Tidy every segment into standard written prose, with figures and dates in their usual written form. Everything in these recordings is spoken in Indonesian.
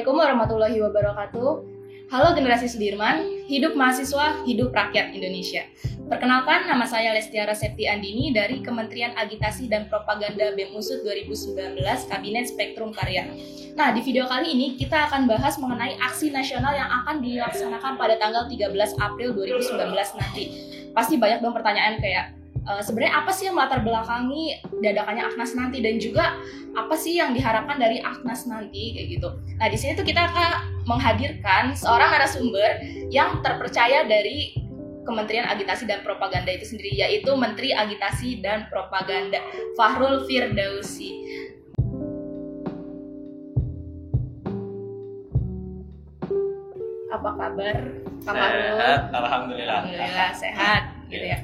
Assalamualaikum warahmatullahi wabarakatuh. Halo generasi Sudirman, hidup mahasiswa, hidup rakyat Indonesia. Perkenalkan, nama saya Lestiara Septi Andini dari Kementerian Agitasi dan Propaganda BEM UNSUD 2019 Kabinet Spektrum Karya. Nah, di video kali ini kita akan bahas mengenai aksi nasional yang akan dilaksanakan pada tanggal 13 April 2019 nanti. Pasti banyak dong pertanyaan kayak, sebenarnya apa sih yang melatar belakangi diadakannya Aknas nanti, dan juga apa sih yang diharapkan dari Aknas nanti kayak gitu. Nah, di sini tuh kita akan menghadirkan seorang narasumber yang terpercaya dari Kementerian Agitasi dan Propaganda itu sendiri, yaitu Menteri Agitasi dan Propaganda Fahrul Firdausi. Apa kabar, Pak Fahrul? Sehat, alhamdulillah. Alhamdulillah sehat, gitu ya.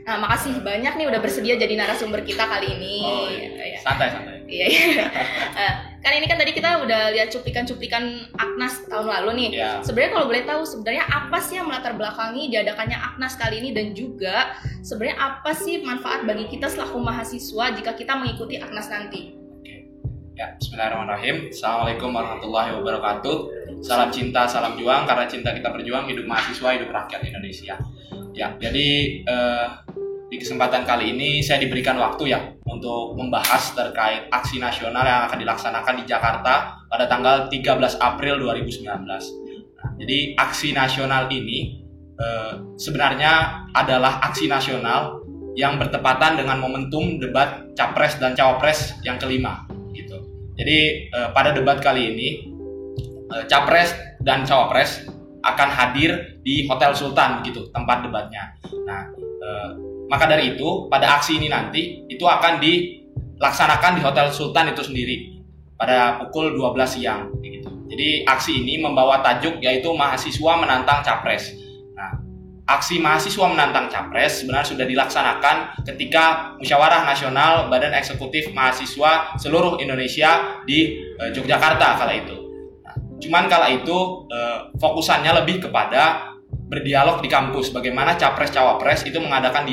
Nah, makasih banyak nih udah bersedia jadi narasumber kita kali ini. Oh, iya. Santai. Iya. Kan ini kan tadi kita udah lihat cuplikan-cuplikan Aknas tahun lalu nih. Iya. Sebenarnya kalau boleh tahu, sebenarnya apa sih yang melatar belakangi diadakannya Aknas kali ini, dan juga sebenarnya apa sih manfaat bagi kita selaku mahasiswa jika kita mengikuti Aknas nanti? Ya, bismillahirrahmanirrahim. Assalamualaikum warahmatullahi wabarakatuh. Salam cinta, salam juang. Karena cinta kita berjuang, hidup mahasiswa, hidup rakyat Indonesia. Ya, jadi di kesempatan kali ini saya diberikan waktu ya untuk membahas terkait aksi nasional yang akan dilaksanakan di Jakarta pada tanggal 13 April 2019. Nah, jadi aksi nasional ini sebenarnya adalah aksi nasional yang bertepatan dengan momentum debat Capres dan Cawapres yang kelima gitu. Jadi pada debat kali ini Capres dan Cawapres akan hadir di Hotel Sultan gitu, tempat debatnya. Nah, maka dari itu pada aksi ini nanti itu akan dilaksanakan di Hotel Sultan itu sendiri pada pukul 12 siang gitu. Jadi aksi ini membawa tajuk yaitu mahasiswa menantang Capres. Nah, aksi mahasiswa menantang Capres sebenarnya sudah dilaksanakan ketika Musyawarah Nasional Badan Eksekutif Mahasiswa seluruh Indonesia di Yogyakarta kala itu. Nah, cuman kala itu fokusannya lebih kepada berdialog di kampus, bagaimana Capres-Cawapres itu mengadakan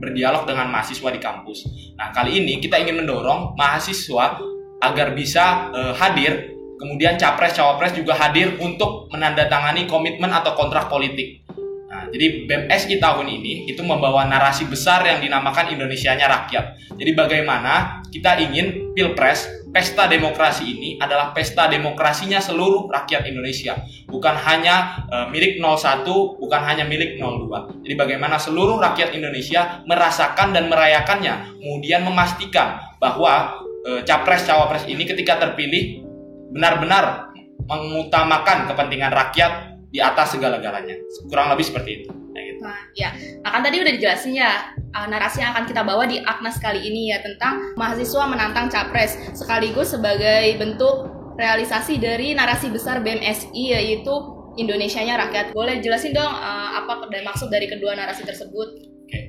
berdialog dengan mahasiswa di kampus. Nah, kali ini kita ingin mendorong mahasiswa agar bisa hadir, kemudian Capres-Cawapres juga hadir untuk menandatangani komitmen atau kontrak politik. Nah, jadi BEMSI tahun ini itu membawa narasi besar yang dinamakan Indonesianya Rakyat. Jadi bagaimana kita ingin Pilpres, pesta demokrasi ini adalah pesta demokrasinya seluruh rakyat Indonesia, bukan hanya milik 01, bukan hanya milik 02. Jadi bagaimana seluruh rakyat Indonesia merasakan dan merayakannya, kemudian memastikan bahwa Capres-Cawapres ini ketika terpilih benar-benar mengutamakan kepentingan rakyat di atas segala-galanya. Kurang lebih seperti itu. Nah, kan tadi udah dijelasin ya narasi yang akan kita bawa di Aknas kali ini ya, tentang mahasiswa menantang Capres, sekaligus sebagai bentuk realisasi dari narasi besar BEMSI, yaitu Indonesianya Rakyat. Boleh jelasin dong apa maksud dari kedua narasi tersebut? Oke.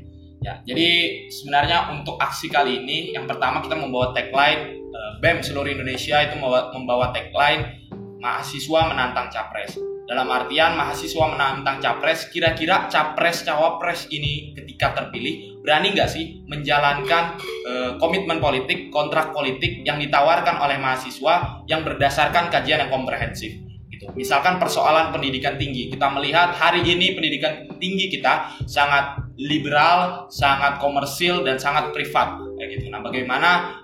Ya, jadi sebenarnya untuk aksi kali ini yang pertama kita membawa tagline BEM seluruh Indonesia itu membawa tagline mahasiswa menantang Capres. Dalam artian mahasiswa menantang Capres, kira-kira Capres-Cawapres ini ketika terpilih berani nggak sih menjalankan komitmen politik, kontrak politik yang ditawarkan oleh mahasiswa yang berdasarkan kajian yang komprehensif. Gitu. Misalkan persoalan pendidikan tinggi, kita melihat hari ini pendidikan tinggi kita sangat liberal, sangat komersil, dan sangat privat. Gitu. Nah, bagaimana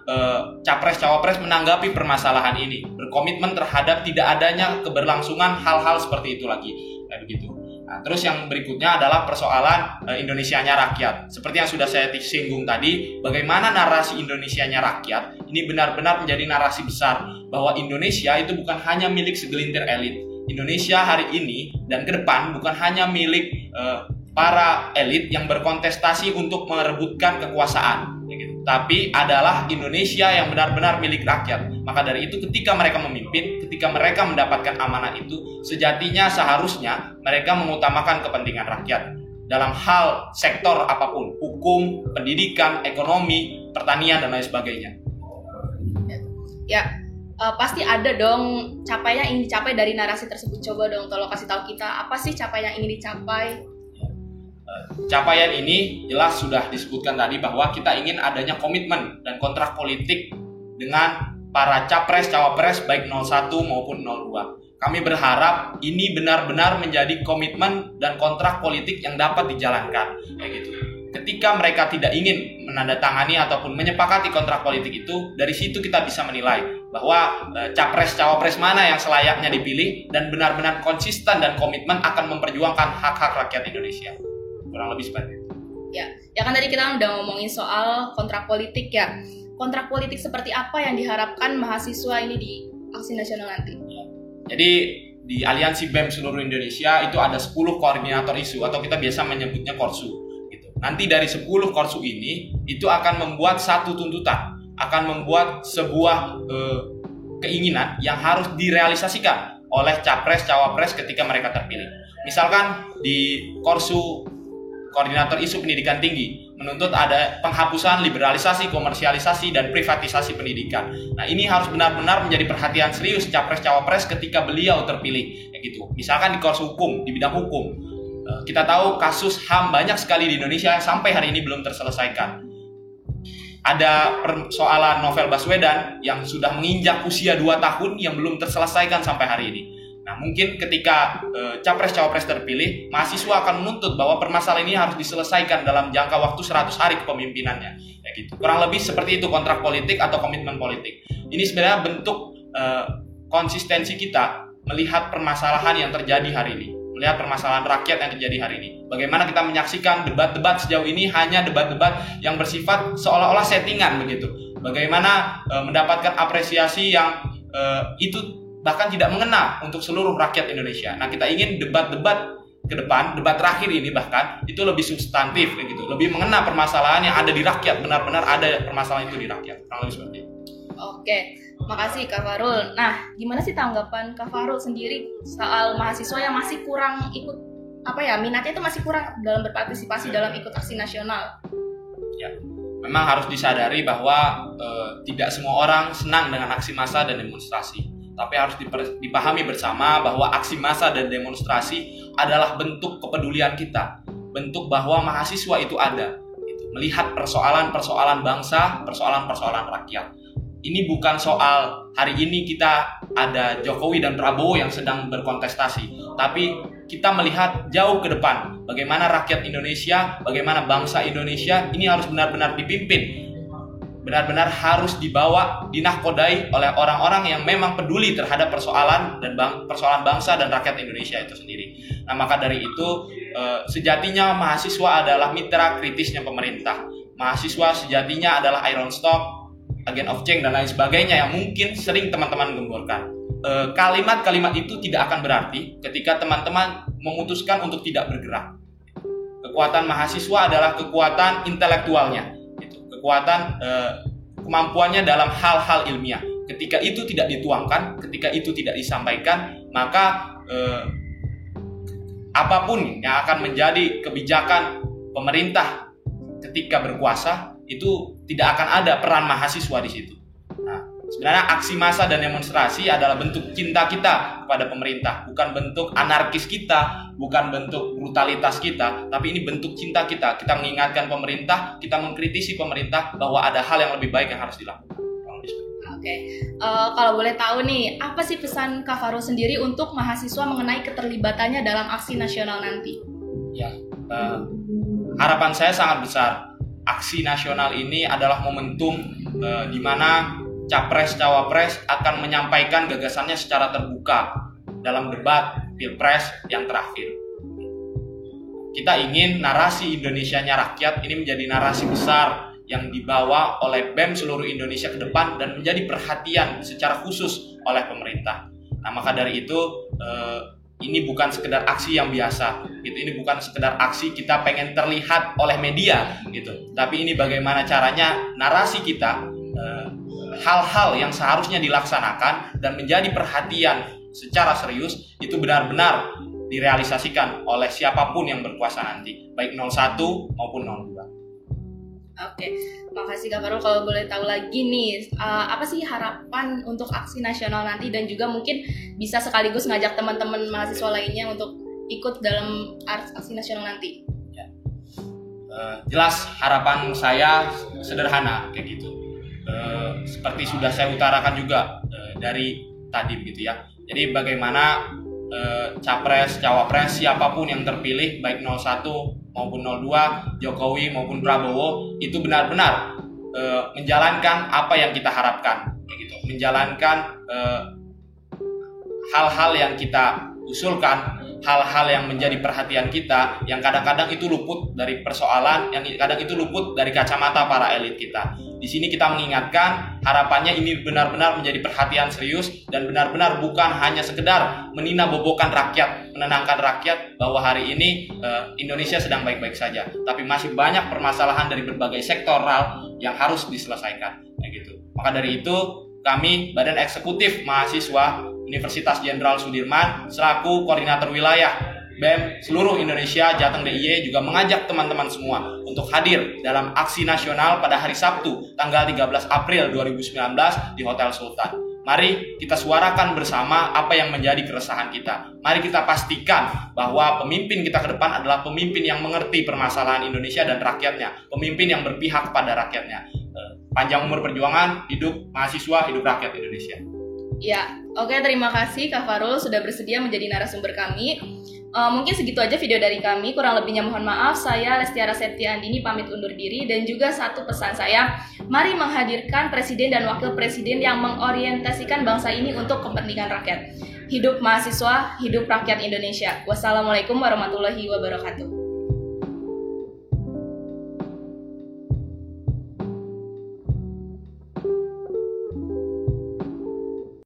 Capres-Cawapres menanggapi permasalahan ini, berkomitmen terhadap tidak adanya keberlangsungan hal-hal seperti itu lagi, kayak begitu. Nah, terus yang berikutnya adalah persoalan Indonesianya Rakyat. Seperti yang sudah saya singgung tadi, bagaimana narasi Indonesianya Rakyat ini benar-benar menjadi narasi besar bahwa Indonesia itu bukan hanya milik segelintir elit. Indonesia hari ini dan ke depan bukan hanya milik para elit yang berkontestasi untuk merebutkan kekuasaan, gitu. Tapi adalah Indonesia yang benar-benar milik rakyat. Maka dari itu ketika mereka memimpin, ketika mereka mendapatkan amanah itu, sejatinya seharusnya mereka mengutamakan kepentingan rakyat dalam hal sektor apapun, hukum, pendidikan, ekonomi, pertanian, dan lain sebagainya. Ya, pasti ada dong capaian yang ingin dicapai dari narasi tersebut. Coba dong tolong kasih tahu kita, apa sih capaian yang ingin dicapai? Capaian ini jelas sudah disebutkan tadi bahwa kita ingin adanya komitmen dan kontrak politik dengan para capres, cawapres baik 01 maupun 02. Kami berharap ini benar-benar menjadi komitmen dan kontrak politik yang dapat dijalankan, kayak gitu. Ketika mereka tidak ingin menandatangani ataupun menyepakati kontrak politik itu, dari situ kita bisa menilai bahwa capres cawapres mana yang selayaknya dipilih dan benar-benar konsisten dan komitmen akan memperjuangkan hak-hak rakyat Indonesia. Kurang lebih seperti itu. Ya kan tadi kita udah ngomongin soal kontrak politik ya. Kontrak politik seperti apa yang diharapkan mahasiswa ini di aksi nasional nanti? Jadi di Aliansi BEM seluruh Indonesia itu ada 10 koordinator isu atau kita biasa menyebutnya korsu. Gitu. Nanti dari 10 korsu ini itu akan membuat satu tuntutan, akan membuat sebuah keinginan yang harus direalisasikan oleh capres cawapres ketika mereka terpilih. Misalkan di korsu koordinator isu pendidikan tinggi menuntut ada penghapusan liberalisasi, komersialisasi, dan privatisasi pendidikan. Nah, ini harus benar-benar menjadi perhatian serius capres-cawapres ketika beliau terpilih. Kayak gitu. Misalkan di korsu hukum, di bidang hukum, kita tahu kasus HAM banyak sekali di Indonesia yang sampai hari ini belum terselesaikan. Ada persoalan Novel Baswedan yang sudah menginjak usia 2 tahun yang belum terselesaikan sampai hari ini. Nah, mungkin ketika capres-cawapres terpilih, mahasiswa akan menuntut bahwa permasalahan ini harus diselesaikan dalam jangka waktu 100 hari kepemimpinannya. Ya gitu. Kurang lebih seperti itu kontrak politik atau komitmen politik. Ini sebenarnya bentuk konsistensi kita melihat permasalahan yang terjadi hari ini, melihat permasalahan rakyat yang terjadi hari ini. Bagaimana kita menyaksikan debat-debat sejauh ini hanya debat-debat yang bersifat seolah-olah settingan begitu. Bagaimana mendapatkan apresiasi yang itu bahkan tidak mengena untuk seluruh rakyat Indonesia. Nah, kita ingin debat-debat ke depan, debat terakhir ini bahkan itu lebih substantif gitu, lebih mengena permasalahan yang ada di rakyat, benar-benar ada permasalahan itu di rakyat. Kurang lebih seperti itu. Oke, makasih Kak Farul. Nah, gimana sih tanggapan Kak Farul sendiri soal mahasiswa yang masih kurang ikut minatnya itu masih kurang dalam berpartisipasi dalam ikut aksi nasional? Ya, memang harus disadari bahwa tidak semua orang senang dengan aksi massa dan demonstrasi. Tapi harus dipahami bersama bahwa aksi massa dan demonstrasi adalah bentuk kepedulian kita, bentuk bahwa mahasiswa itu ada, gitu. Melihat persoalan-persoalan bangsa, persoalan-persoalan rakyat. Ini bukan soal hari ini kita ada Jokowi dan Prabowo yang sedang berkontestasi, tapi kita melihat jauh ke depan bagaimana rakyat Indonesia, bagaimana bangsa Indonesia ini harus benar-benar dipimpin, benar-benar harus dibawa, dinahkodai oleh orang-orang yang memang peduli terhadap persoalan bangsa dan rakyat Indonesia itu sendiri. Nah, maka dari itu sejatinya mahasiswa adalah mitra kritisnya pemerintah. Mahasiswa sejatinya adalah iron stock, agent of change dan lain sebagainya yang mungkin sering teman-teman gemborkan. Kalimat-kalimat itu tidak akan berarti ketika teman-teman memutuskan untuk tidak bergerak. Kekuatan mahasiswa adalah kekuatan intelektualnya, kekuatan kemampuannya dalam hal-hal ilmiah. Ketika itu tidak dituangkan, ketika itu tidak disampaikan, maka apapun yang akan menjadi kebijakan pemerintah ketika berkuasa itu tidak akan ada peran mahasiswa di situ. Nah, sebenarnya aksi massa dan demonstrasi adalah bentuk cinta kita kepada pemerintah, bukan bentuk anarkis kita, bukan bentuk brutalitas kita, tapi ini bentuk cinta kita. Kita mengingatkan pemerintah, kita mengkritisi pemerintah bahwa ada hal yang lebih baik yang harus dilakukan. Oke, kalau boleh tahu nih, apa sih pesan Kak Farul sendiri untuk mahasiswa mengenai keterlibatannya dalam aksi nasional nanti? Ya, harapan saya sangat besar. Aksi nasional ini adalah momentum di mana capres-cawapres akan menyampaikan gagasannya secara terbuka dalam debat Pilpres yang terakhir. Kita ingin narasi Indonesianya rakyat ini menjadi narasi besar yang dibawa oleh BEM seluruh Indonesia ke depan dan menjadi perhatian secara khusus oleh pemerintah. Nah, maka dari itu ini bukan sekedar aksi yang biasa, gitu. Ini bukan sekedar aksi kita pengen terlihat oleh media, gitu. Tapi ini bagaimana caranya narasi kita, hal-hal yang seharusnya dilaksanakan dan menjadi perhatian secara serius itu benar-benar direalisasikan oleh siapapun yang berkuasa nanti, baik 01 maupun 02. Oke, makasih Kak Farul. Kalau boleh tahu lagi nih, apa sih harapan untuk aksi nasional nanti dan juga mungkin bisa sekaligus ngajak teman-teman mahasiswa lainnya untuk ikut dalam aksi nasional nanti? Ya. Jelas harapan saya sederhana kayak gitu. seperti sudah saya utarakan juga dari tadi begitu ya. Jadi bagaimana capres, cawapres, siapapun yang terpilih baik 01 maupun 02, Jokowi maupun Prabowo itu benar-benar menjalankan apa yang kita harapkan, begitu. Menjalankan hal-hal yang kita usulkan, hal-hal yang menjadi perhatian kita, yang kadang-kadang itu luput dari persoalan, yang kadang itu luput dari kacamata para elit kita. Di sini kita mengingatkan harapannya ini benar-benar menjadi perhatian serius dan benar-benar bukan hanya sekedar meninabobokan rakyat, menenangkan rakyat bahwa hari ini Indonesia sedang baik-baik saja, tapi masih banyak permasalahan dari berbagai sektoral yang harus diselesaikan. Gitu. Maka dari itu kami Badan Eksekutif Mahasiswa Universitas Jenderal Sudirman selaku koordinator wilayah BEM seluruh Indonesia Jateng DIY juga mengajak teman-teman semua untuk hadir dalam aksi nasional pada hari Sabtu tanggal 13 April 2019 di Hotel Sultan. Mari kita suarakan bersama apa yang menjadi keresahan kita. Mari kita pastikan bahwa pemimpin kita ke depan adalah pemimpin yang mengerti permasalahan Indonesia dan rakyatnya, pemimpin yang berpihak pada rakyatnya. Panjang umur perjuangan, hidup mahasiswa, hidup rakyat Indonesia. Ya, oke, terima kasih Kak Farul sudah bersedia menjadi narasumber kami. Mungkin segitu aja video dari kami, kurang lebihnya mohon maaf. Saya Lestiara Septi Andini pamit undur diri, dan juga satu pesan saya, mari menghadirkan presiden dan wakil presiden yang mengorientasikan bangsa ini untuk kepentingan rakyat. Hidup mahasiswa, hidup rakyat Indonesia. Wassalamualaikum warahmatullahi wabarakatuh.